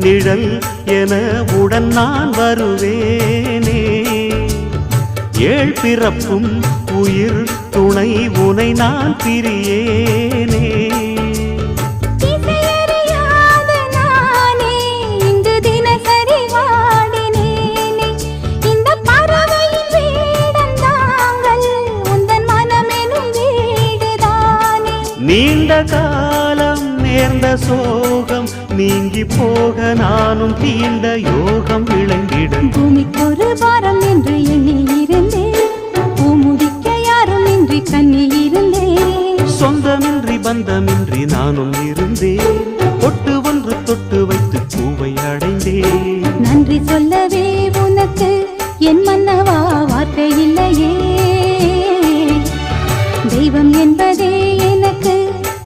நிழல் என உடன் நான் வருவேனே. ஏழ் பிறப்பும் உயிர் துணை உனை நான் பிரியேனே. நீண்ட காலம் நேர்ந்த சோகம் நீங்கி போக நானும் தீண்ட யோகம் விளங்கிட. பூமிக்கொரு வாரம் என்று எண்ணி இருந்தேன், பூமுடிக்க யாரும் இன்றி கண்ணி இருந்தேன். சொந்தமின்றி பந்தமின்றி நானும் இருந்தேன், பொட்டு ஒன்று தொட்டு